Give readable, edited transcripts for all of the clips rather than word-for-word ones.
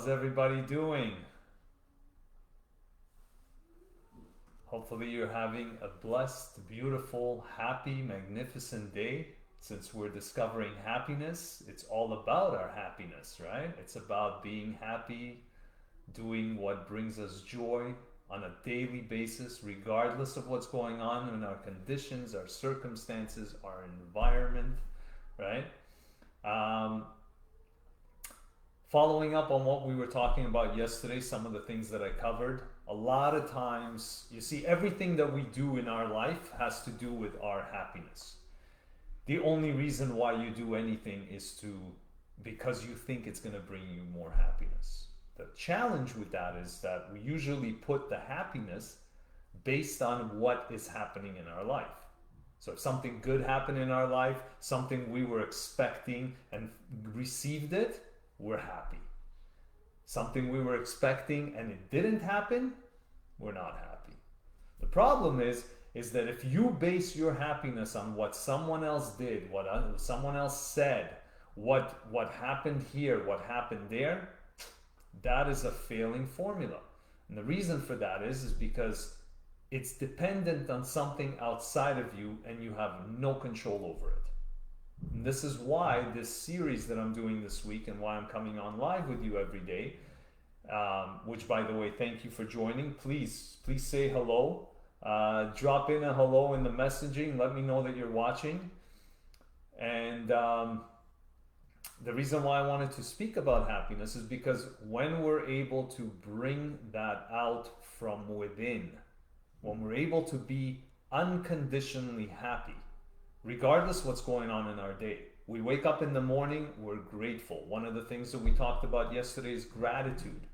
How's everybody doing? Hopefully you're having a blessed, beautiful, happy, magnificent day. Since we're discovering happiness, it's all about our happiness, right? It's about being happy, doing what brings us joy on a daily basis, regardless of what's going on in our conditions, our circumstances, our environment, right? Um, Following up on what we were talking about yesterday, some of the things that I covered, a lot of times, you see, everything that we do in our life has to do with our happiness. The only reason why you do anything is because you think it's going to bring you more happiness. The challenge with that is that we usually put the happiness based on what is happening in our life. So if something good happened in our life, something we were expecting and received it, we're happy. Something we were expecting and it didn't happen, we're not happy. The problem is that if you base your happiness on what someone else did, what someone else said, what happened here, what happened there, that is a failing formula. And the reason for that is because it's dependent on something outside of you and you have no control over it. And this is why this series that I'm doing this week and why I'm coming on live with you every day, which by the way, thank you for joining. Please say hello. Drop in a hello in the messaging. Let me know that you're watching. And the reason why I wanted to speak about happiness is because when we're able to bring that out from within, when we're able to be unconditionally happy, regardless what's going on in our day, we wake up in the morning, we're grateful. One of the things that we talked about yesterday is gratitude.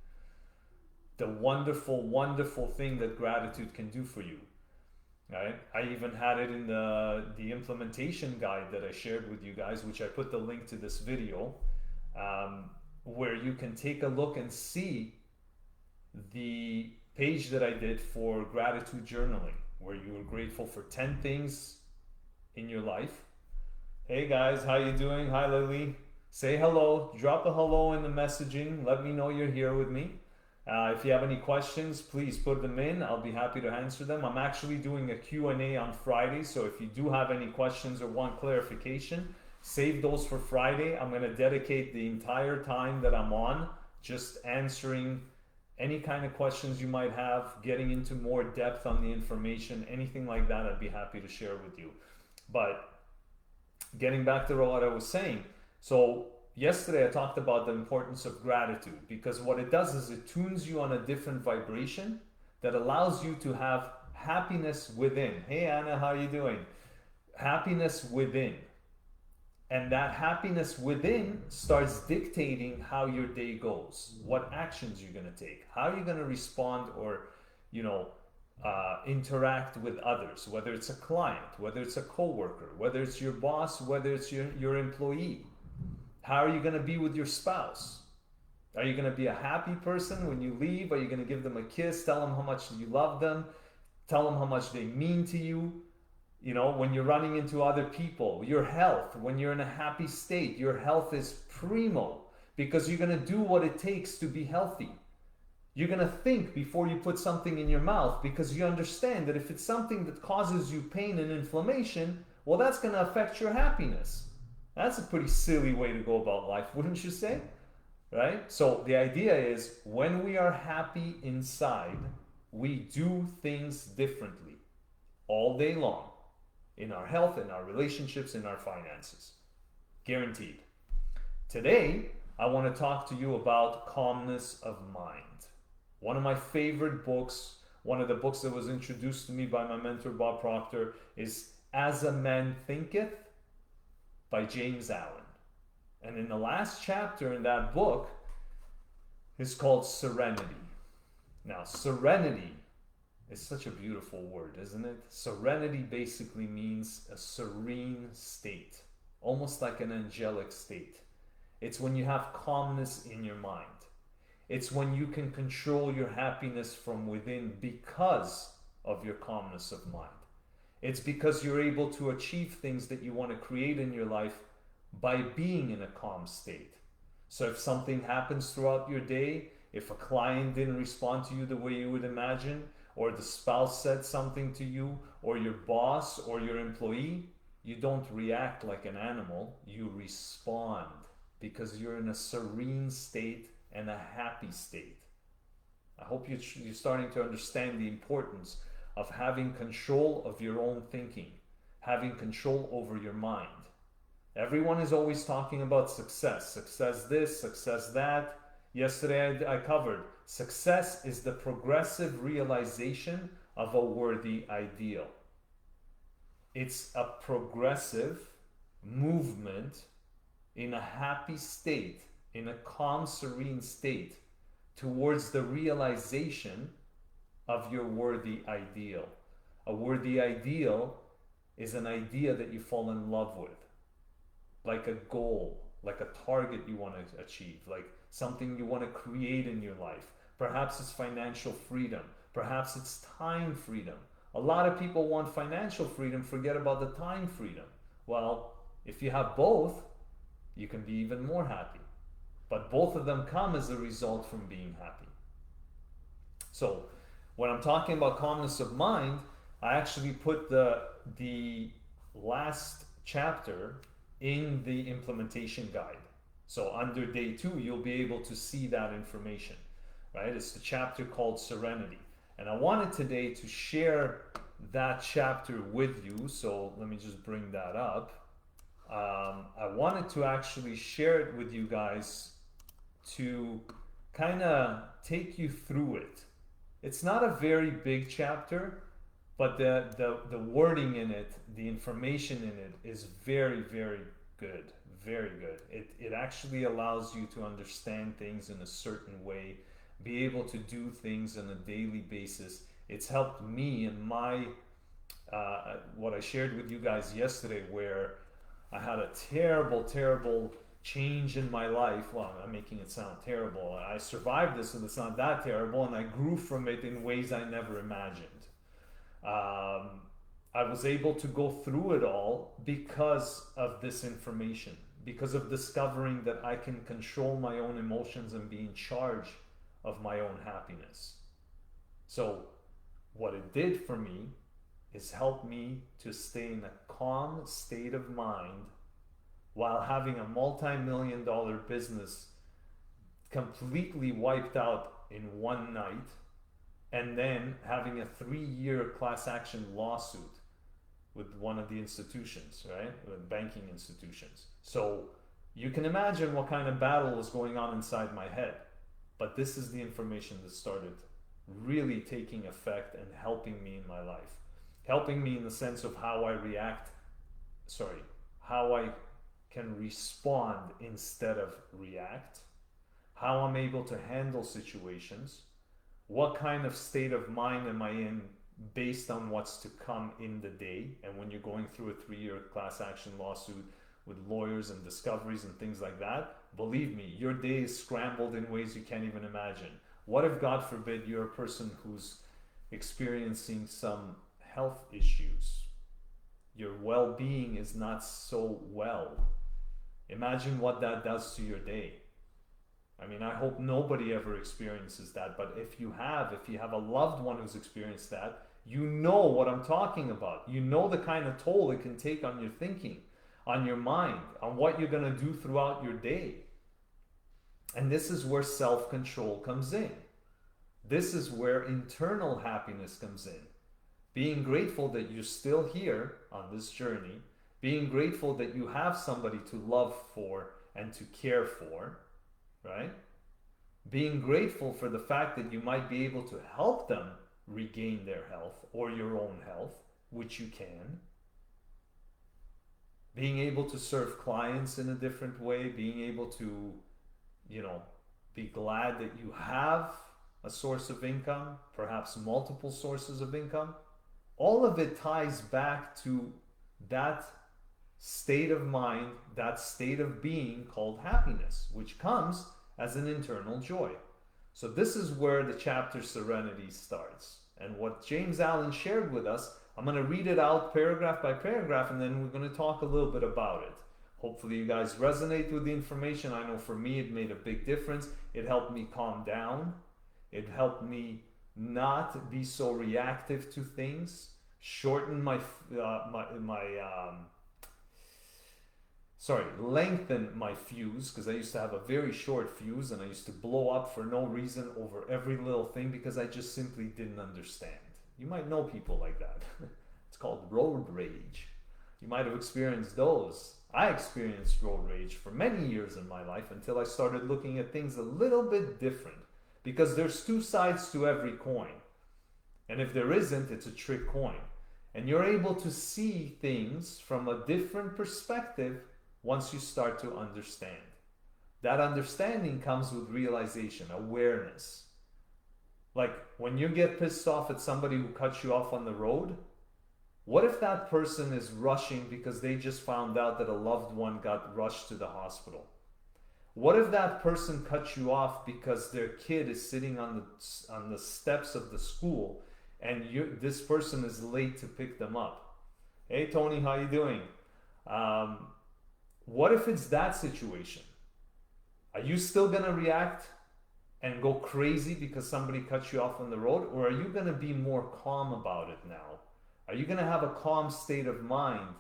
The wonderful, wonderful thing that gratitude can do for you. Right? I even had it in the implementation guide that I shared with you guys, which I put the link to this video, where you can take a look and see the page that I did for gratitude journaling, where you were grateful for 10 things in your life. Hey guys, how you doing? Hi Lily. Say hello. Drop a hello in the messaging. Let me know you're here with me. If you have any questions, please put them in. I'll be happy to answer them. I'm actually doing a Q&A on Friday, so if you do have any questions or want clarification, save those for Friday. I'm going to dedicate the entire time that I'm on just answering any kind of questions you might have, getting into more depth on the information, anything like that, I'd be happy to share with you. But getting back to what I was saying, so yesterday I talked about the importance of gratitude, because what it does is it tunes you on a different vibration that allows you to have happiness within. Hey Anna, how are you doing? Happiness within. And that happiness within starts dictating how your day goes, what actions you're going to take, how you're going to respond or, interact with others, whether it's a client, whether it's a coworker, whether it's your boss, whether it's your employee. How are you going to be with your spouse? Are you going to be a happy person when you leave? Are you going to give them a kiss, tell them how much you love them, tell them how much they mean to you? When you're running into other people, your health, when you're in a happy state, your health is primo, because you're going to do what it takes to be healthy. You're going to think before you put something in your mouth, because you understand that if it's something that causes you pain and inflammation, well, that's going to affect your happiness. That's a pretty silly way to go about life, wouldn't you say? Right? So the idea is when we are happy inside, we do things differently all day long. In our health, in our relationships, in our finances. Guaranteed. Today, I want to talk to you about Calmness of Mind. One of my favorite books, one of the books that was introduced to me by my mentor Bob Proctor, is As a Man Thinketh by James Allen. And in the last chapter in that book is called Serenity. Now, serenity is such a beautiful word, isn't it? Serenity basically means a serene state, almost like an angelic state. It's when you have calmness in your mind. It's when you can control your happiness from within because of your calmness of mind. It's because you're able to achieve things that you want to create in your life by being in a calm state. So if something happens throughout your day, if a client didn't respond to you the way you would imagine, or the spouse said something to you, or your boss or your employee, you don't react like an animal, you respond because you're in a serene state and a happy state. I hope you're starting to understand the importance of having control of your own thinking, having control over your mind. Everyone is always talking about success. Success this, success that. Yesterday I covered success is the progressive realization of a worthy ideal. It's a progressive movement in a happy state, in a calm, serene state, towards the realization of your worthy ideal. A worthy ideal is an idea that you fall in love with, like a goal, like a target you want to achieve, like something you want to create in your life. Perhaps it's financial freedom, perhaps it's time freedom. A lot of people want financial freedom, forget about the time freedom. Well, if you have both, you can be even more happy. But both of them come as a result from being happy. So when I'm talking about calmness of mind, I actually put the last chapter in the implementation guide. So under day 2, you'll be able to see that information, right? It's the chapter called Serenity. And I wanted today to share that chapter with you. So let me just bring that up. I wanted to actually share it with you guys to kind of take you through it. It's not a very big chapter, but the wording in it, the information in it is very, very good. Very good. It actually allows you to understand things in a certain way, be able to do things on a daily basis. It's helped me in my, what I shared with you guys yesterday, where I had a terrible, terrible change in my life. Well, I'm making it sound terrible. I survived this, so it's not that terrible, and I grew from it in ways I never imagined. I was able to go through it all because of this information, because of discovering that I can control my own emotions and be in charge of my own happiness. So what it did for me is help me to stay in a calm state of mind while having a multi-million-dollar business completely wiped out in one night, and then having a 3-year class action lawsuit with one of the institutions, right? With banking institutions. So you can imagine what kind of battle was going on inside my head. But this is the information that started really taking effect and helping me in my life. Helping me in the sense of how I how I can respond instead of react, how I'm able to handle situations, what kind of state of mind am I in based on what's to come in the day. And when you're going through a 3-year class action lawsuit with lawyers and discoveries and things like that, believe me, your day is scrambled in ways you can't even imagine. What if, God forbid, you're a person who's experiencing some health issues? Your well-being is not so well. Imagine what that does to your day. I mean, I hope nobody ever experiences that, but if you have a loved one who's experienced that, you know what I'm talking about. You know the kind of toll it can take on your thinking, on your mind, on what you're going to do throughout your day. And this is where self-control comes in. This is where internal happiness comes in. Being grateful that you're still here on this journey, being grateful that you have somebody to love for and to care for, right? Being grateful for the fact that you might be able to help them regain their health or your own health, which you can. Being able to serve clients in a different way, being able to, be glad that you have a source of income, perhaps multiple sources of income. All of it ties back to that state of mind, that state of being called happiness, which comes as an internal joy. So this is where the chapter Serenity starts. And what James Allen shared with us, I'm going to read it out paragraph by paragraph, and then we're going to talk a little bit about it. Hopefully you guys resonate with the information. I know for me it made a big difference. It helped me calm down. It helped me not be so reactive to things, shorten lengthen my fuse, because I used to have a very short fuse and I used to blow up for no reason over every little thing because I just simply didn't understand. You might know people like that. It's called road rage. You might have experienced those. I experienced road rage for many years in my life until I started looking at things a little bit different, because there's two sides to every coin. And if there isn't, it's a trick coin. And you're able to see things from a different perspective once you start to understand. That understanding comes with realization, awareness. Like when you get pissed off at somebody who cuts you off on the road, what if that person is rushing because they just found out that a loved one got rushed to the hospital? What if that person cuts you off because their kid is sitting on the steps of the school and this person is late to pick them up? Hey Tony, how you doing? What if it's that situation? Are you still gonna react and go crazy because somebody cuts you off on the road, or are you gonna be more calm about it now? Are you gonna have a calm state of mind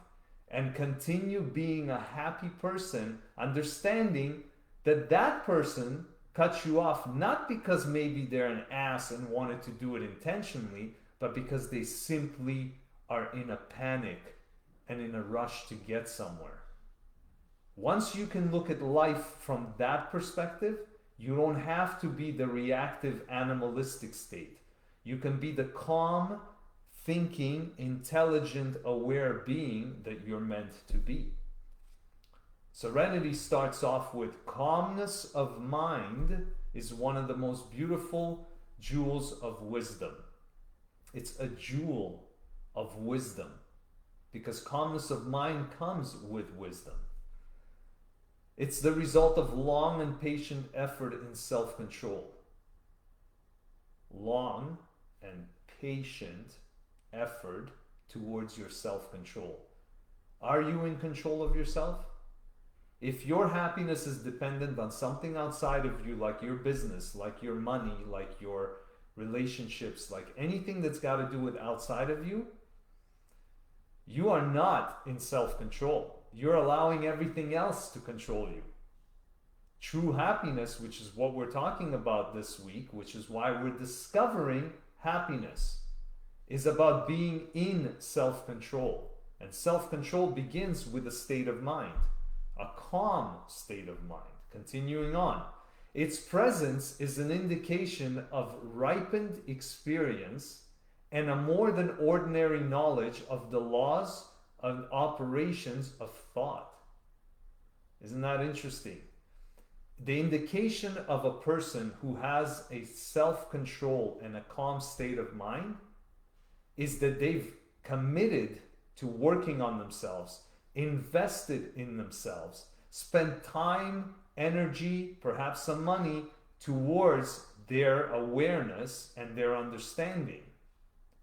and continue being a happy person, understanding that that person cut you off not because maybe they're an ass and wanted to do it intentionally, but because they simply are in a panic and in a rush to get somewhere? Once you can look at life from that perspective, you don't have to be the reactive animalistic state. You can be the calm, thinking, intelligent, aware being that you're meant to be. Serenity starts off with calmness of mind is one of the most beautiful jewels of wisdom. It's a jewel of wisdom because calmness of mind comes with wisdom. It's the result of long and patient effort in self-control. Long and patient effort towards your self-control. Are you in control of yourself? If your happiness is dependent on something outside of you, like your business, like your money, like your relationships, like anything that's got to do with outside of you, you are not in self-control. You're allowing everything else to control you. True happiness, which is what we're talking about this week, which is why we're discovering happiness, is about being in self-control. And self-control begins with a state of mind, a calm state of mind. Continuing on, its presence is an indication of ripened experience and a more than ordinary knowledge of the laws and operations of thought. Isn't that interesting? The indication of a person who has a self-control and a calm state of mind is that they've committed to working on themselves, invested in themselves, spent time, energy, perhaps some money towards their awareness and their understanding.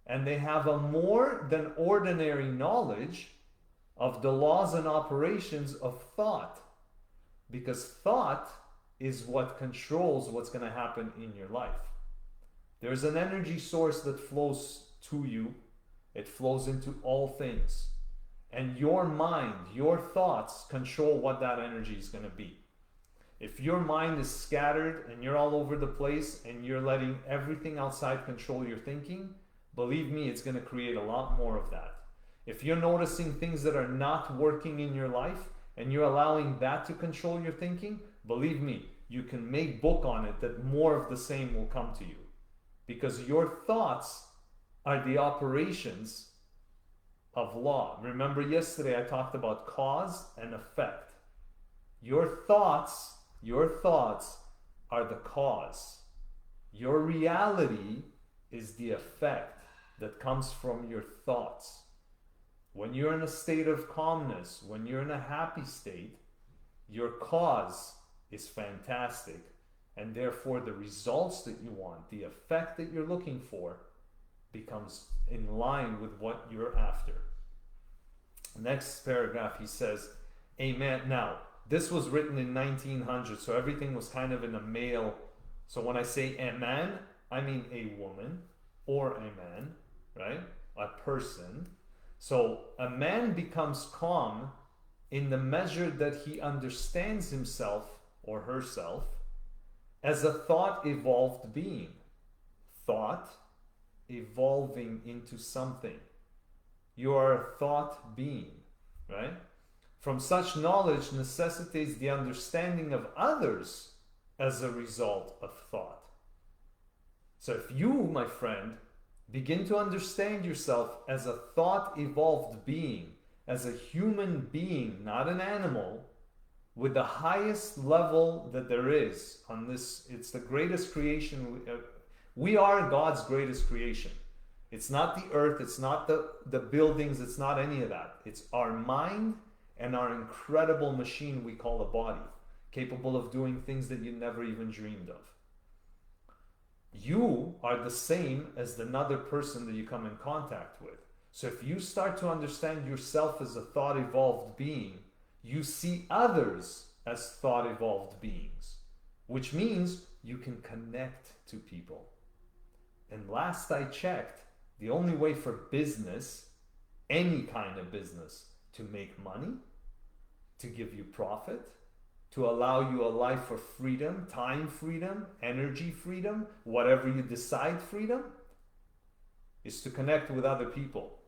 And they have a more than ordinary knowledge of the laws and operations of thought, because thought is what controls what's going to happen in your life. There's an energy source that flows to you. It flows into all things. And your mind, your thoughts control what that energy is going to be. If your mind is scattered and you're all over the place and you're letting everything outside control your thinking, believe me, it's going to create a lot more of that. If you're noticing things that are not working in your life and you're allowing that to control your thinking, believe me, you can make book on it that more of the same will come to you. Because your thoughts are the operations of law. Remember yesterday I talked about cause and effect. Your thoughts are the cause. Your reality is the effect that comes from your thoughts. When you're in a state of calmness, when you're in a happy state, your cause is fantastic, and therefore the results that you want, the effect that you're looking for, becomes in line with what you're after. Next paragraph, he says, A man. Now, this was written in 1900, so everything was kind of in a male. So when I say a man, I mean a woman or a man, right? A person. So a man becomes calm in the measure that he understands himself or herself as a thought evolved being. Thought evolving into something. You are a thought being, right? From such knowledge necessitates the understanding of others as a result of thought. So if you, my friend, begin to understand yourself as a thought evolved being, as a human being, not an animal, with the highest level that there is on this, it's the greatest creation. We are God's greatest creation. It's not the earth, it's not the buildings, it's not any of that. It's our mind and our incredible machine we call a body, capable of doing things that you never even dreamed of. You are the same as another person that you come in contact with. So if you start to understand yourself as a thought evolved being, you see others as thought evolved beings, which means you can connect to people. And last I checked, the only way for business, any kind of business, to make money, to give you profit, to allow you a life of freedom, time freedom, energy freedom, whatever you decide freedom, is to connect with other people.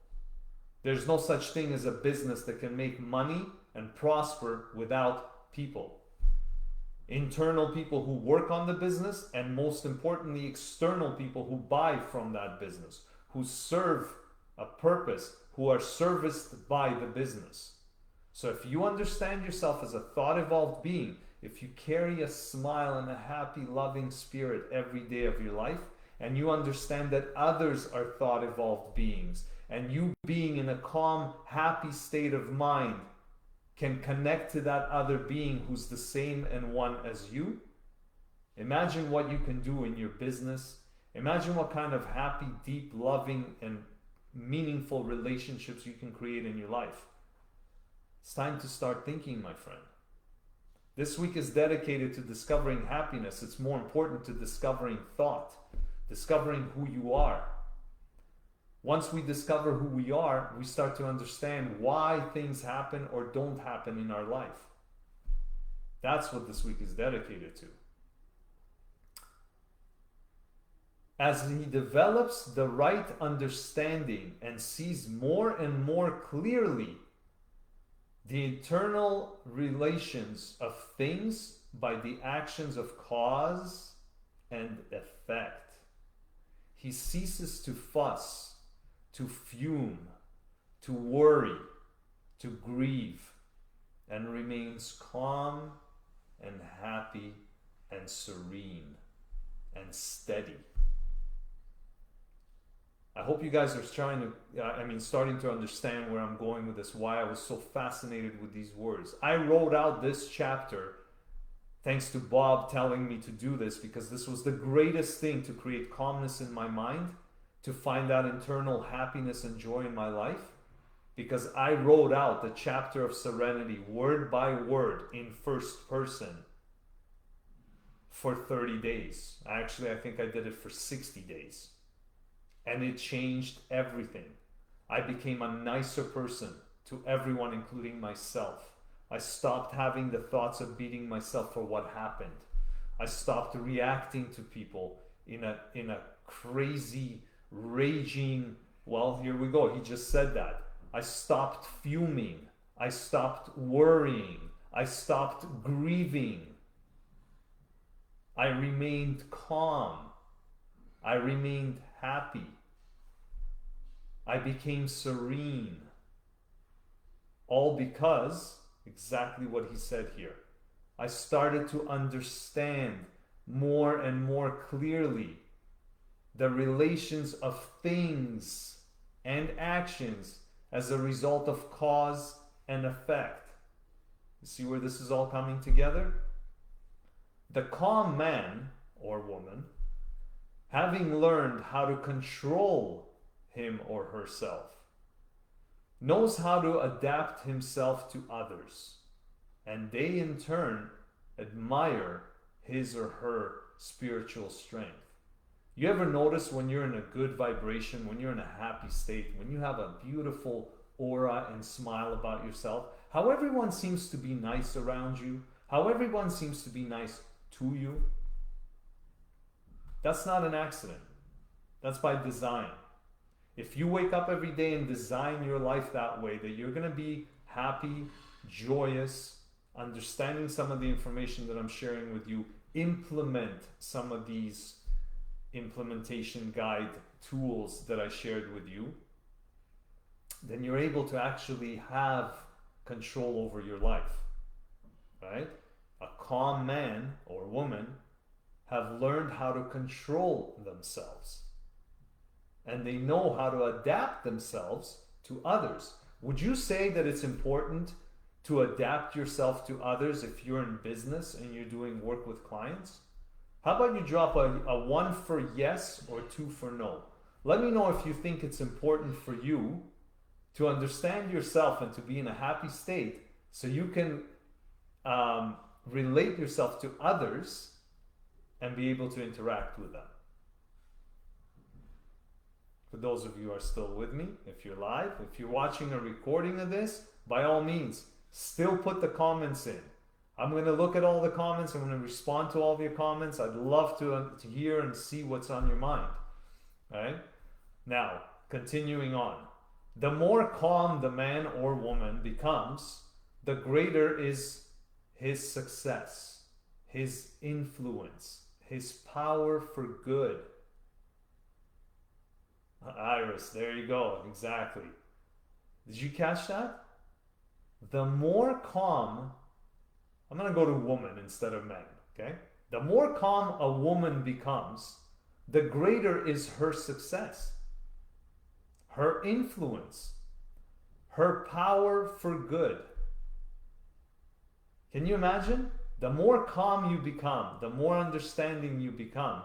There's no such thing as a business that can make money and prosper without people. Internal people who work on the business, and most importantly, external people who buy from that business, who serve a purpose, who are serviced by the business. So if you understand yourself as a thought evolved being, if you carry a smile and a happy, loving spirit every day of your life, and you understand that others are thought evolved beings, and you being in a calm, happy state of mind can connect to that other being who's the same and one as you, imagine what you can do in your business. Imagine what kind of happy, deep, loving, and meaningful relationships you can create in your life. It's time to start thinking, my friend. This week is dedicated to discovering happiness. It's more important to discovering thought, discovering who you are. Once we discover who we are, we start to understand why things happen or don't happen in our life. That's what this week is dedicated to. As he develops the right understanding and sees more and more clearly the internal relations of things by the actions of cause and effect, he ceases to fuss, to fume, to worry, to grieve, and remains calm and happy and serene and steady. I hope you guys are starting to understand where I'm going with this, why I was so fascinated with these words. I wrote out this chapter thanks to Bob telling me to do this, because this was the greatest thing to create calmness in my mind, to find that internal happiness and joy in my life, because I wrote out the chapter of serenity word by word in first person for 30 days. Actually, I think I did it for 60 days. And it changed everything. I became a nicer person to everyone, including myself. I stopped having the thoughts of beating myself for what happened. I stopped reacting to people in a crazy, raging, well, here we go, he just said that. I stopped fuming. I stopped worrying. I stopped grieving. I remained calm. I remained happy. I became serene. All because, exactly what he said here, I started to understand more and more clearly the relations of things and actions as a result of cause and effect. You see where this is all coming together? The calm man or woman, having learned how to control him or herself, knows how to adapt himself to others. and they in turn admire his or her spiritual strength. You ever notice when you're in a good vibration, when you're in a happy state, when you have a beautiful aura and smile about yourself, how everyone seems to be nice around you, how everyone seems to be nice to you? That's not an accident. That's by design. If you wake up every day and design your life that way, that you're going to be happy, joyous, understanding some of the information that I'm sharing with you, implement some of these implementation guide tools that I shared with you, then you're able to actually have control over your life, right? A calm man or woman have learned how to control themselves, and they know how to adapt themselves to others. Would you say that it's important to adapt yourself to others if you're in business and you're doing work with clients? How about you drop a 1 for yes or 2 for no? Let me know if you think it's important for you to understand yourself and to be in a happy state so you can relate yourself to others and be able to interact with them. For those of you who are still with me, if you're live, if you're watching a recording of this, by all means, still put the comments in. I'm going to look at all the comments. I'm going to respond to all of your comments. I'd love to hear and see what's on your mind. All right? Now, continuing on. The more calm the man or woman becomes, the greater is his success, his influence, his power for good. Iris, there you go. Exactly. Did you catch that? The more calm, I'm going to go to woman instead of man, okay? The more calm a woman becomes, the greater is her success, her influence, her power for good. Can you imagine? The more calm you become, the more understanding you become,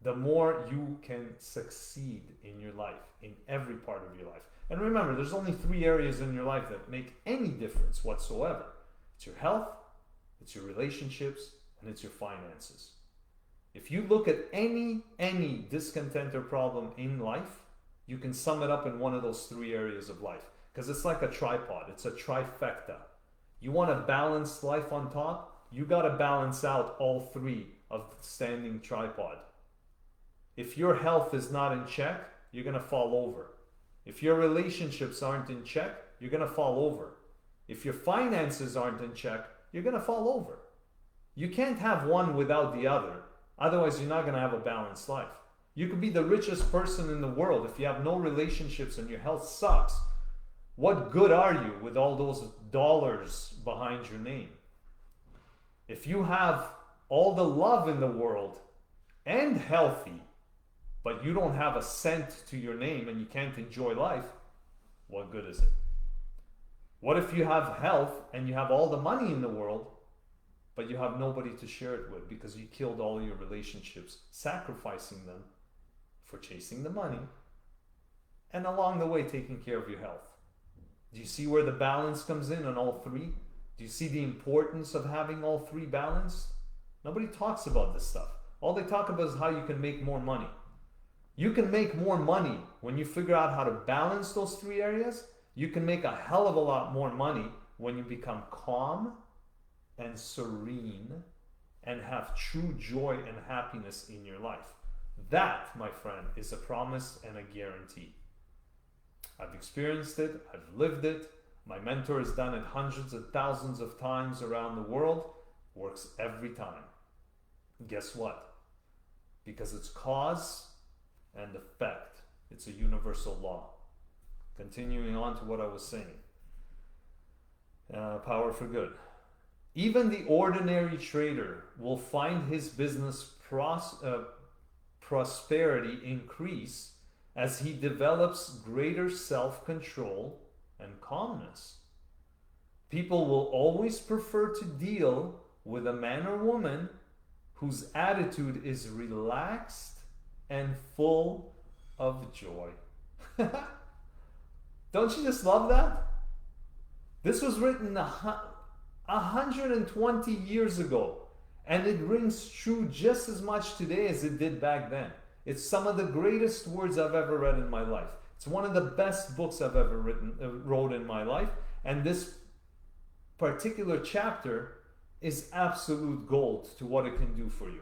the more you can succeed in your life, in every part of your life. And remember, there's only 3 areas in your life that make any difference whatsoever. It's your health, it's your relationships, and it's your finances. If you look at any discontent or problem in life, you can sum it up in one of those 3 areas of life. Because it's like a tripod, it's a trifecta. You want a balanced life on top, you got to balance out all 3 of the standing tripod. If your health is not in check, you're going to fall over. If your relationships aren't in check, you're going to fall over. If your finances aren't in check, you're going to fall over. You can't have one without the other. Otherwise, you're not going to have a balanced life. You could be the richest person in the world. If you have no relationships and your health sucks, what good are you with all those dollars behind your name? If you have all the love in the world and healthy, but you don't have a cent to your name and you can't enjoy life, what good is it? What if you have health and you have all the money in the world, but you have nobody to share it with because you killed all your relationships, sacrificing them for chasing the money, and along the way taking care of your health? Do you see where the balance comes in on all 3? Do you see the importance of having all 3 balanced? Nobody talks about this stuff. All they talk about is how you can make more money. You can make more money when you figure out how to balance those 3 areas. You can make a hell of a lot more money when you become calm and serene and have true joy and happiness in your life. That, my friend, is a promise and a guarantee. I've experienced it. I've lived it. My mentor has done it hundreds of thousands of times around the world. Works every time. Guess what? Because it's cause and effect. It's a universal law. Continuing on to what I was saying. Power for good. Even the ordinary trader will find his business prosperity increase as he develops greater self-control and calmness. People will always prefer to deal with a man or woman whose attitude is relaxed and full of joy. Don't you just love that? This was written 120 years ago, and it rings true just as much today as it did back then. It's some of the greatest words I've ever read in my life. It's one of the best books I've ever wrote in my life, and this particular chapter is absolute gold to what it can do for you.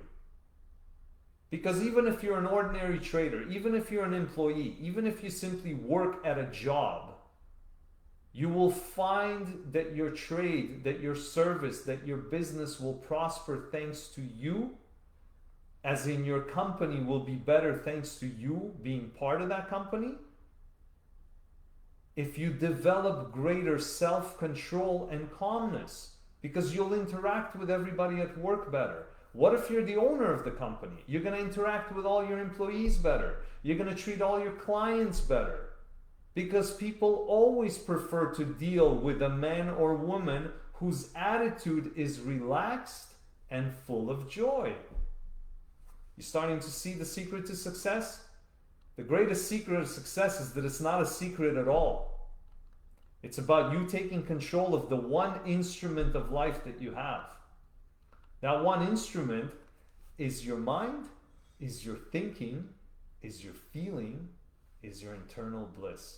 Because even if you're an ordinary trader, even if you're an employee, even if you simply work at a job, you will find that your trade, that your service, that your business will prosper thanks to you, as in your company will be better thanks to you being part of that company. If you develop greater self-control and calmness, because you'll interact with everybody at work better. What if you're the owner of the company? You're going to interact with all your employees better. You're going to treat all your clients better. Because people always prefer to deal with a man or woman whose attitude is relaxed and full of joy. You starting to see the secret to success? The greatest secret of success is that it's not a secret at all. It's about you taking control of the one instrument of life that you have. That one instrument is your mind, is your thinking, is your feeling, is your internal bliss.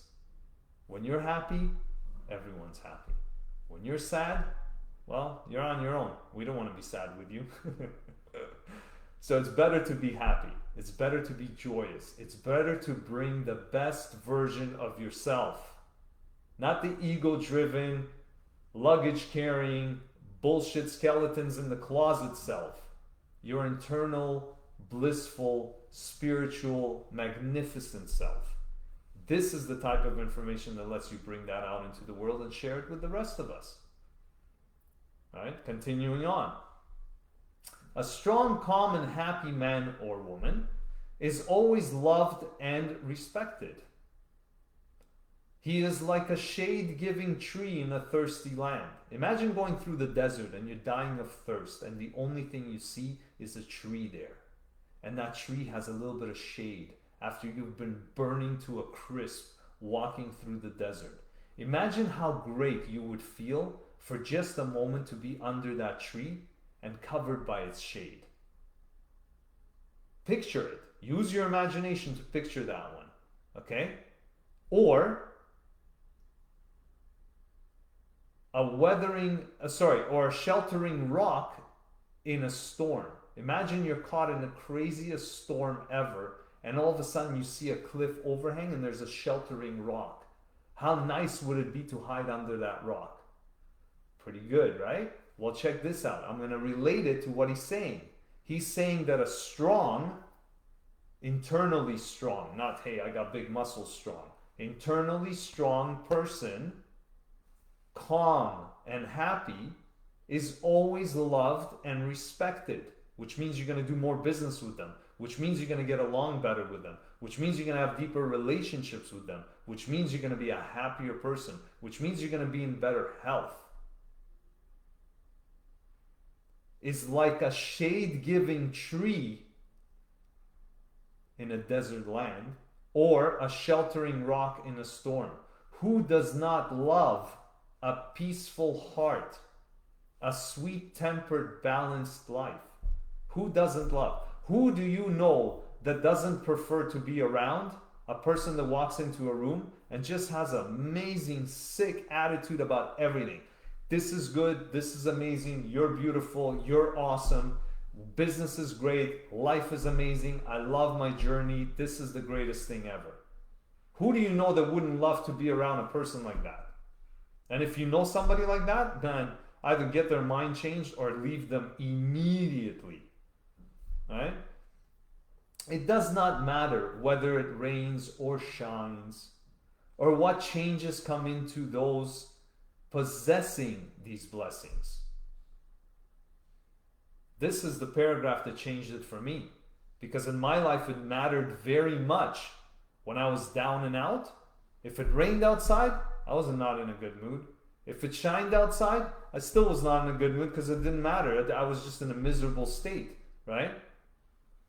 When you're happy, everyone's happy. When you're sad, well, you're on your own. We don't want to be sad with you. So it's better to be happy. It's better to be joyous. It's better to bring the best version of yourself. Not the ego-driven, luggage-carrying, bullshit skeletons in the closet self. Your internal, blissful, spiritual, magnificent self. This is the type of information that lets you bring that out into the world and share it with the rest of us. All right, continuing on. A strong, calm, and happy man or woman is always loved and respected. He is like a shade-giving tree in a thirsty land. Imagine going through the desert and you're dying of thirst, and the only thing you see is a tree there. And that tree has a little bit of shade after you've been burning to a crisp walking through the desert. Imagine how great you would feel for just a moment to be under that tree and covered by its shade. Picture it. Use your imagination to picture that one. Okay? Or a sheltering rock in a storm. Imagine you're caught in the craziest storm ever, and all of a sudden you see a cliff overhang and there's a sheltering rock. How nice would it be to hide under that rock? Pretty good, right? Well, check this out. I'm going to relate it to what he's saying. He's saying that a strong, internally strong, not, hey, I got big muscles strong, internally strong person, calm and happy, is always loved and respected, which means you're going to do more business with them, which means you're going to get along better with them, which means you're going to have deeper relationships with them, which means you're going to be a happier person, which means you're going to be in better health. Is like a shade-giving tree in a desert land, or a sheltering rock in a storm. Who does not love a peaceful heart, a sweet-tempered, balanced life? Who doesn't love? Who do you know that doesn't prefer to be around a person that walks into a room and just has an amazing, sick attitude about everything? This is good, this is amazing, you're beautiful, you're awesome, business is great, life is amazing, I love my journey, this is the greatest thing ever. Who do you know that wouldn't love to be around a person like that? And if you know somebody like that, then either get their mind changed or leave them immediately. Right? It does not matter whether it rains or shines, or what changes come into those possessing these blessings. This is the paragraph that changed it for me, because in my life it mattered very much when I was down and out. If it rained outside, I was not in a good mood. If it shined outside, I still was not in a good mood, because it didn't matter. I was just in a miserable state, right?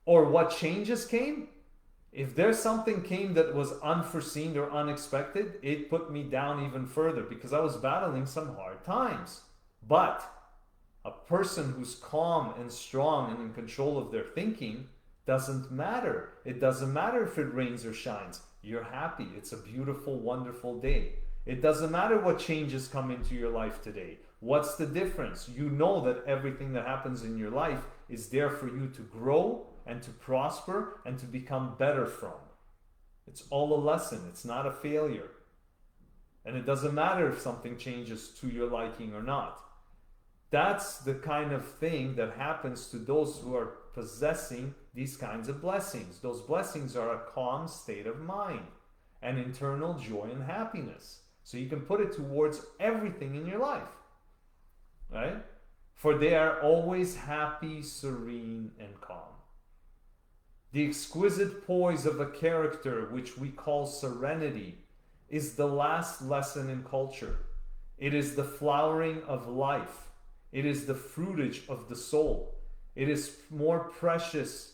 Or what changes came? If there's something came that was unforeseen or unexpected, it put me down even further because I was battling some hard times. But a person who's calm and strong and in control of their thinking, doesn't matter. It doesn't matter if it rains or shines. You're happy. It's a beautiful, wonderful day. It doesn't matter what changes come into your life today. What's the difference? You know that everything that happens in your life is there for you to grow and to prosper and to become better from. It's all a lesson. It's not a failure. And it doesn't matter if something changes to your liking or not. That's the kind of thing that happens to those who are possessing these kinds of blessings. Those blessings are a calm state of mind, an internal joy and happiness. So you can put it towards everything in your life, right? For they are always happy, serene, and calm. The exquisite poise of a character, which we call serenity, is the last lesson in culture. It is the flowering of life. It is the fruitage of the soul. It is more precious.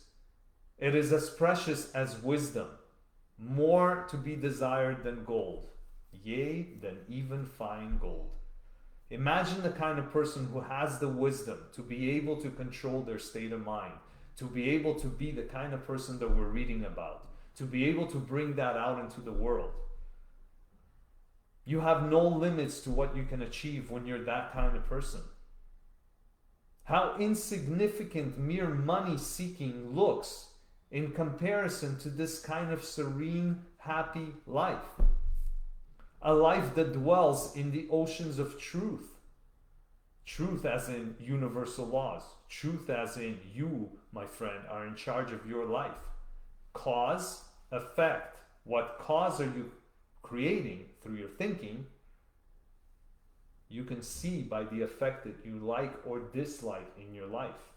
It is as precious as wisdom, more to be desired than gold, yea, than even fine gold. Imagine the kind of person who has the wisdom to be able to control their state of mind, to be able to be the kind of person that we're reading about, to be able to bring that out into the world. You have no limits to what you can achieve when you're that kind of person. How insignificant mere money seeking looks in comparison to this kind of serene, happy life. A life that dwells in the oceans of truth. Truth as in universal laws. Truth as in you, my friend, are in charge of your life. Cause, effect. What cause are you creating through your thinking? You can see by the effect that you like or dislike in your life.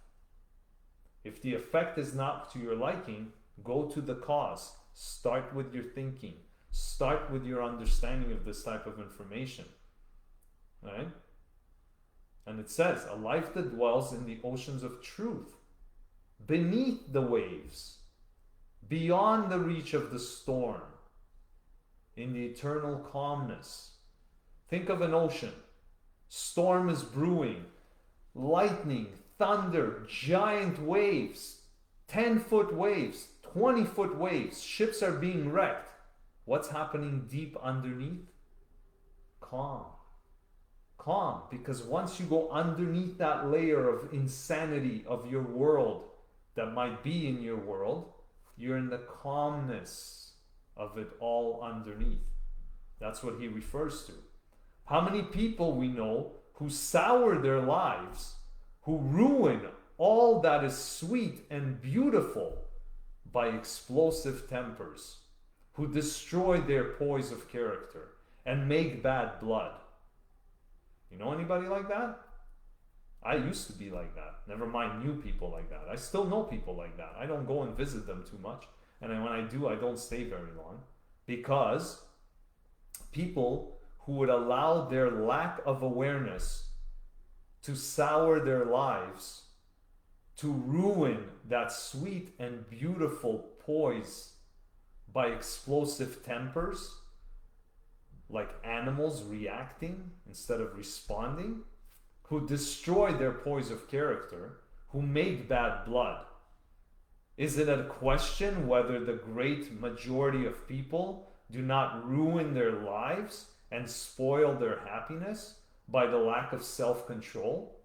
If the effect is not to your liking, go to the cause. Start with your thinking. Start with your understanding of this type of information. Right? And it says, a life that dwells in the oceans of truth, beneath the waves, beyond the reach of the storm, in the eternal calmness. Think of an ocean. Storm is brewing, lightning, thunder, giant waves, 10-foot waves, 20-foot waves, ships are being wrecked. What's happening deep underneath? Calm. Calm, because once you go underneath that layer of insanity of your world that might be in your world, you're in the calmness of it all underneath. That's what he refers to. How many people we know who sour their lives, who ruin all that is sweet and beautiful by explosive tempers, who destroy their poise of character and make bad blood. You know anybody like that? I used to be like that. Never mind new people like that. I still know people like that. I don't go and visit them too much. And when I do, I don't stay very long. Because people who would allow their lack of awareness to sour their lives, to ruin that sweet and beautiful poise by explosive tempers, like animals reacting instead of responding, who destroy their poise of character, who make bad blood. Is it a question whether the great majority of people do not ruin their lives and spoil their happiness by the lack of self-control?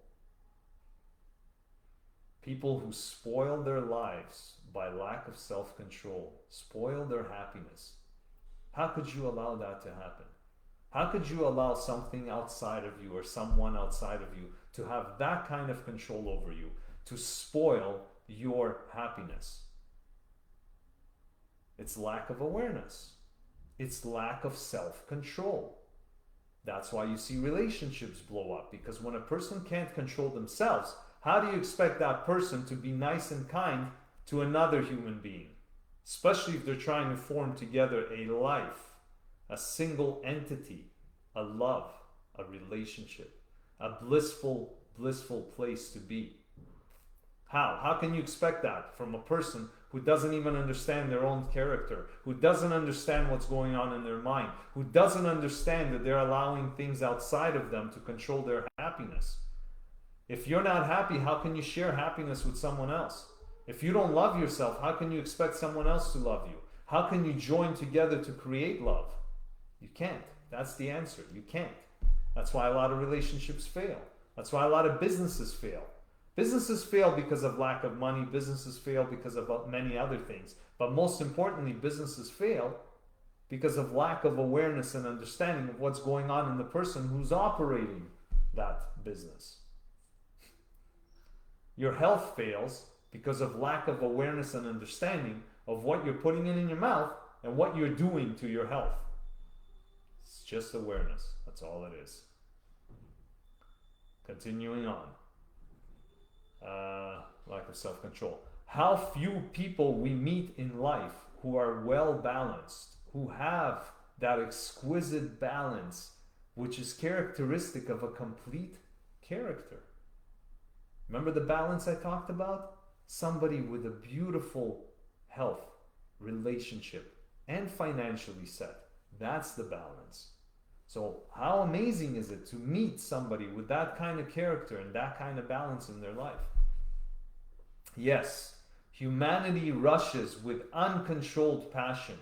People who spoil their lives by lack of self-control, spoil their happiness. How could you allow that to happen? How could you allow something outside of you or someone outside of you to have that kind of control over you, to spoil your happiness? It's lack of awareness. It's lack of self-control. That's why you see relationships blow up, because when a person can't control themselves, how do you expect that person to be nice and kind to another human being? Especially if they're trying to form together a life, a single entity, a love, a relationship, a blissful place to be. How can you expect that from a person who doesn't even understand their own character, who doesn't understand what's going on in their mind, who doesn't understand that they're allowing things outside of them to control their happiness. If you're not happy, how can you share happiness with someone else? If you don't love yourself, how can you expect someone else to love you? How can you join together to create love? You can't. That's the answer. You can't. That's why a lot of relationships fail. That's why a lot of businesses fail. Businesses fail because of lack of money. Businesses fail because of many other things. But most importantly, businesses fail because of lack of awareness and understanding of what's going on in the person who's operating that business. Your health fails because of lack of awareness and understanding of what you're putting in your mouth and what you're doing to your health. It's just awareness. That's all it is. Continuing on. Lack of self-control. How few people we meet in life who are well balanced, who have that exquisite balance, which is characteristic of a complete character. Remember the balance I talked about? Somebody with a beautiful health, relationship, and financially set. That's the balance. So how amazing is it to meet somebody with that kind of character and that kind of balance in their life? Yes, humanity rushes with uncontrolled passion,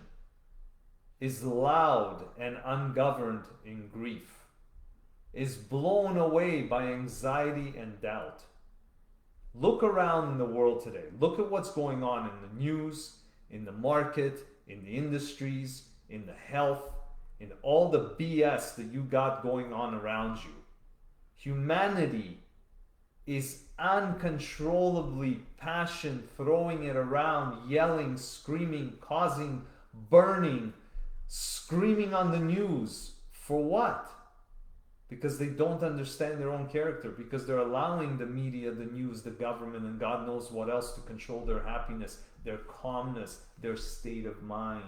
is loud and ungoverned in grief, is blown away by anxiety and doubt. Look around in the world today. Look at what's going on in the news, in the market, in the industries, in the health, in all the BS that you got going on around you. Humanity is uncontrollably passion, throwing it around, yelling, screaming, causing burning, screaming on the news. For what? Because they don't understand their own character, because they're allowing the media, the news, the government, and God knows what else to control their happiness, their calmness, their state of mind.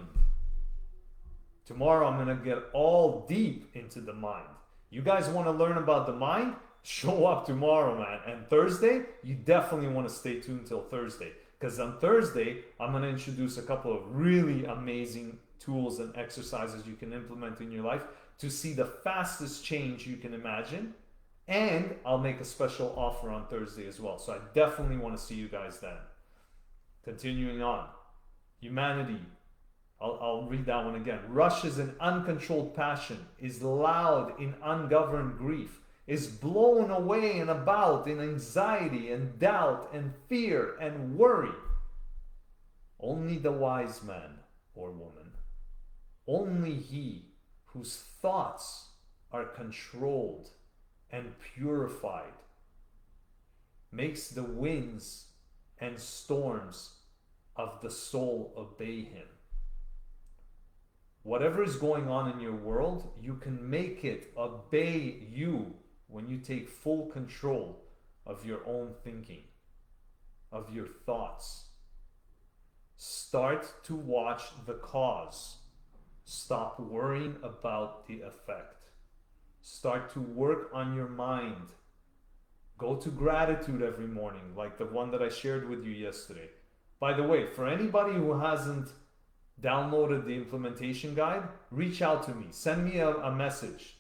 Tomorrow I'm going to get all deep into the mind. You guys want to learn about the mind? Show up tomorrow, man. And Thursday, you definitely want to stay tuned till Thursday. Because on Thursday, I'm going to introduce a couple of really amazing tools and exercises you can implement in your life to see the fastest change you can imagine. And I'll make a special offer on Thursday as well. So I definitely want to see you guys then. Continuing on. Humanity. I'll read that one again. Rushes in uncontrolled passion, is loud in ungoverned grief, is blown away and about in anxiety and doubt and fear and worry. Only the wise man or woman, only he whose thoughts are controlled and purified, makes the winds and storms of the soul obey him. Whatever is going on in your world, you can make it obey you when you take full control of your own thinking, of your thoughts. Start to watch the cause. Stop worrying about the effect. Start to work on your mind. Go to gratitude every morning, like the one that I shared with you yesterday. By the way, for anybody who hasn't downloaded the implementation guide, reach out to me. Send me a message.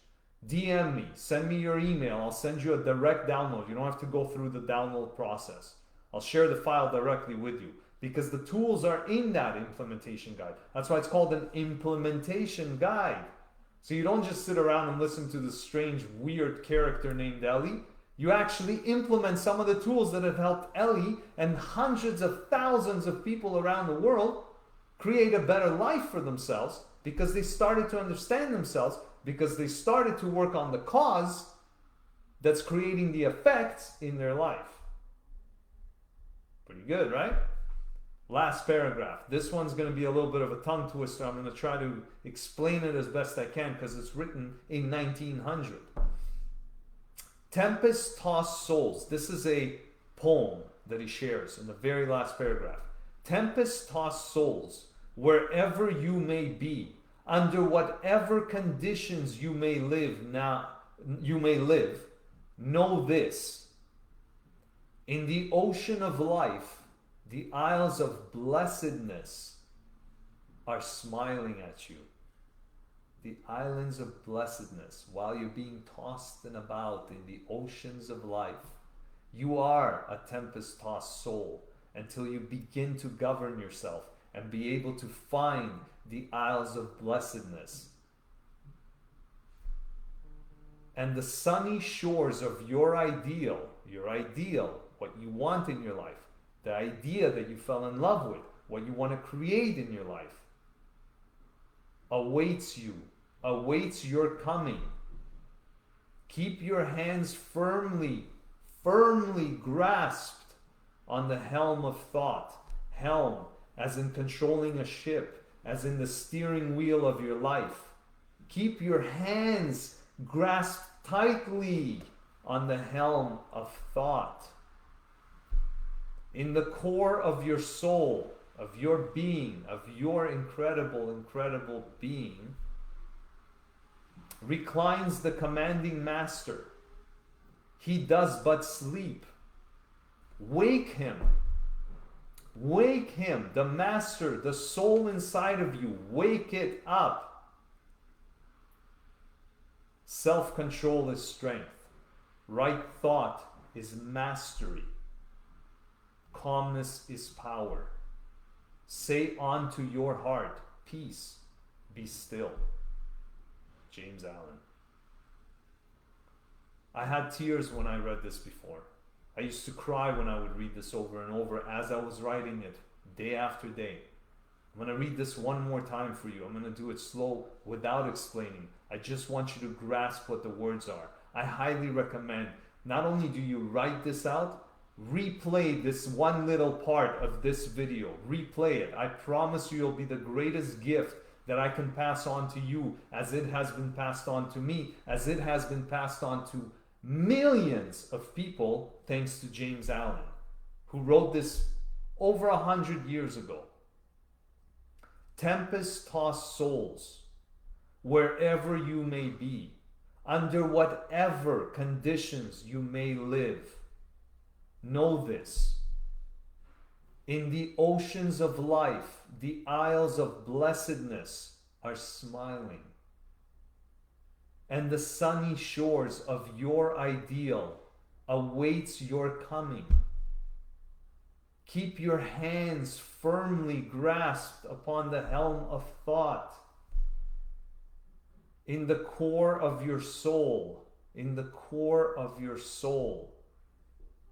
DM me. Send me your email. I'll send you a direct download. You don't have to go through the download process. I'll share the file directly with you because the tools are in that implementation guide. That's why it's called an implementation guide. So you don't just sit around and listen to this strange, weird character named Ellie. You actually implement some of the tools that have helped Ellie and hundreds of thousands of people around the world create a better life for themselves because they started to understand themselves, because they started to work on the cause that's creating the effects in their life. Pretty good, right? Last paragraph. This one's going to be a little bit of a tongue twister. I'm going to try to explain it as best I can because it's written in 1900. Tempest-tossed souls. This is a poem that he shares in the very last paragraph. Tempest-tossed souls, wherever you may be, under whatever conditions you may live now, know this: in the ocean of life, The isles of blessedness are smiling at you. The islands of blessedness, while you're being tossed and about in the oceans of life. You are a tempest-tossed soul until you begin to govern yourself and be able to find the isles of blessedness. And the sunny shores of your ideal, what you want in your life, the idea that you fell in love with, what you want to create in your life, awaits you, awaits your coming. Keep your hands firmly grasped on the helm of thought. Helm, as in controlling a ship, as in the steering wheel of your life. Keep your hands grasped tightly on the helm of thought. In the core of your soul, of your being, of your incredible being, reclines the commanding master. He does but sleep. Wake him. Wake him, the master, the soul inside of you. Wake it up. Self-control is strength. Right thought is mastery. Calmness is power. Say unto your heart, peace, be still. James Allen. I had tears when I read this before. I used to cry when I would read this over and over as I was writing it, day after day. I'm going to read this one more time for you. I'm going to do it slow without explaining. I just want you to grasp what the words are. I highly recommend, not only do you write this out, replay this one little part of this video. Replay it. I promise you it'll be the greatest gift that I can pass on to you, as it has been passed on to me, as it has been passed on to millions of people, thanks to James Allen, who wrote this over 100 years ago. Tempest-tossed souls, wherever you may be, under whatever conditions you may live, know this. In the oceans of life, the isles of blessedness are smiling. And the sunny shores of your ideal awaits your coming. Keep your hands firmly grasped upon the helm of thought. In the core of your soul,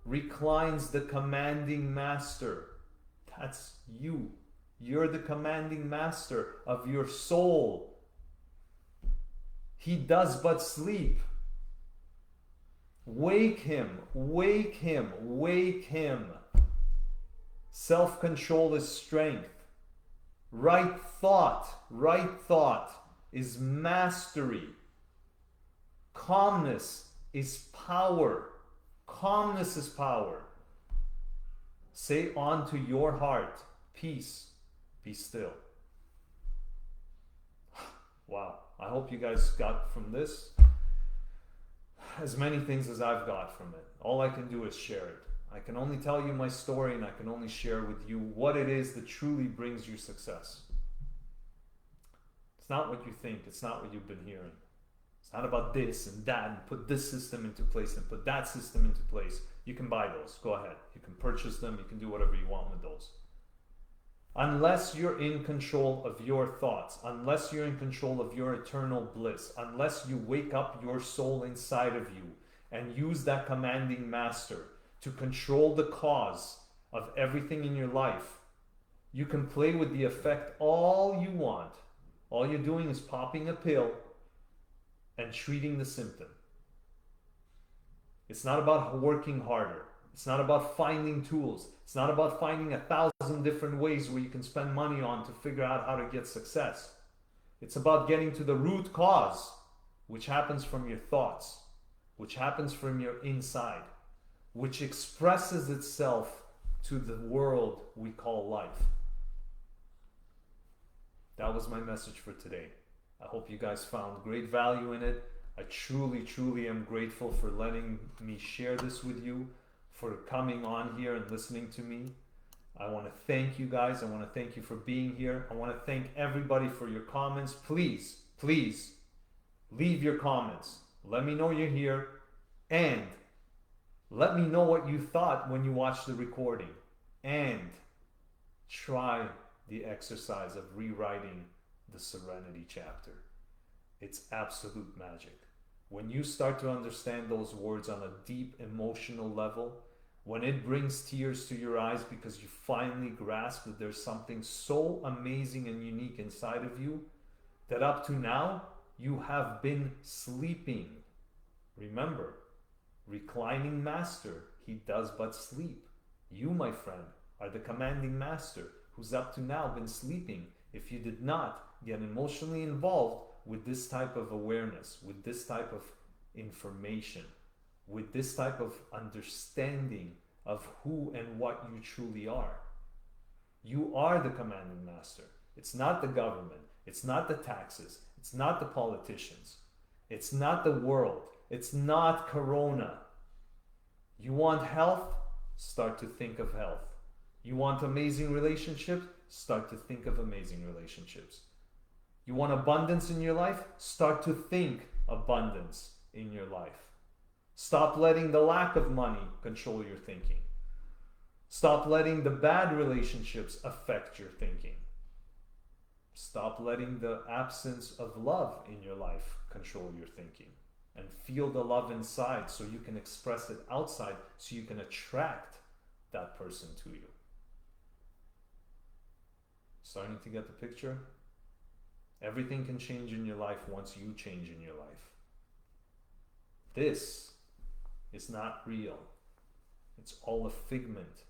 reclines the commanding master. That's you. You're the commanding master of your soul. He does but sleep. Wake him, wake him, wake him. Self-control is strength. Right thought is mastery. Calmness is power. Calmness is power. Say unto your heart, peace, be still. Wow. I hope you guys got from this as many things as I've got from it. All I can do is share it. I can only tell you my story, and I can only share with you what it is that truly brings you success. It's not what you think. It's not what you've been hearing. It's not about this and that and put this system into place and put that system into place. You can buy those. Go ahead. You can purchase them. You can do whatever you want with those. Unless you're in control of your thoughts, unless you're in control of your eternal bliss, unless you wake up your soul inside of you and use that commanding master to control the cause of everything in your life, you can play with the effect all you want. All you're doing is popping a pill and treating the symptom. It's not about working harder. It's not about finding tools. It's not about finding 1,000 different ways where you can spend money on to figure out how to get success. It's about getting to the root cause, which happens from your thoughts, which happens from your inside, which expresses itself to the world we call life. That was my message for today. I hope you guys found great value in it. I truly am grateful for letting me share this with you, for coming on here and listening to me. I want to thank you guys. I want to thank you for being here. I want to thank everybody for your comments. Please, please leave your comments. Let me know you're here, and let me know what you thought when you watched the recording. And try the exercise of rewriting the Serenity chapter. It's absolute magic. When you start to understand those words on a deep emotional level, when it brings tears to your eyes because you finally grasp that there's something so amazing and unique inside of you that up to now you have been sleeping. Remember, reclining master, he does but sleep. You, my friend, are the commanding master who's up to now been sleeping if you did not get emotionally involved with this type of awareness, with this type of information, with this type of understanding of who and what you truly are. You are the commanding master. It's not the government. It's not the taxes. It's not the politicians. It's not the world. It's not Corona. You want health? Start to think of health. You want amazing relationships? Start to think of amazing relationships. You want abundance in your life? Start to think abundance in your life. Stop letting the lack of money control your thinking. Stop letting the bad relationships affect your thinking. Stop letting the absence of love in your life control your thinking. And feel the love inside so you can express it outside, so you can attract that person to you. Starting to get the picture? Everything can change in your life once you change in your life. This is not real. It's all a figment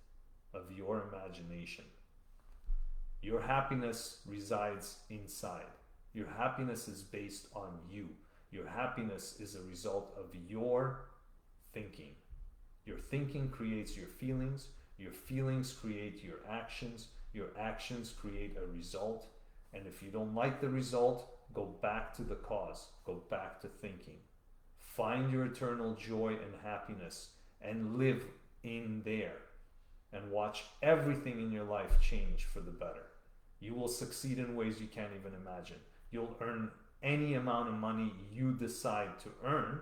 of your imagination. Your happiness resides inside. Your happiness is based on you. Your happiness is a result of your thinking. Your thinking creates your feelings create your actions create a result, and if you don't like the result, go back to the cause, go back to thinking. Find your eternal joy and happiness and live in there, and watch everything in your life change for the better. You will succeed in ways you can't even imagine. You'll earn any amount of money you decide to earn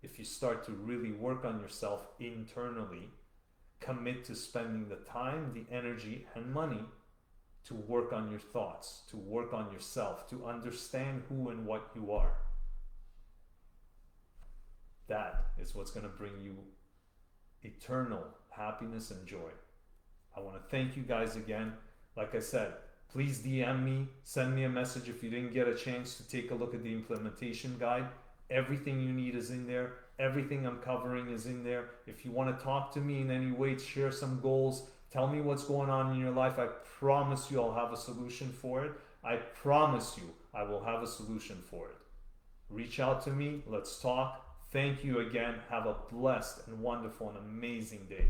if you start to really work on yourself internally, commit to spending the time, the energy, and money to work on your thoughts, to work on yourself, to understand who and what you are. That is what's going to bring you eternal happiness and joy. I want to thank you guys again. Like I said, please DM me, send me a message if you didn't get a chance to take a look at the implementation guide. Everything you need is in there. Everything I'm covering is in there. If you want to talk to me in any way, share some goals, tell me what's going on in your life, I promise you I'll have a solution for it. I promise you I will have a solution for it. Reach out to me. Let's talk. Thank you again. Have a blessed and wonderful and amazing day.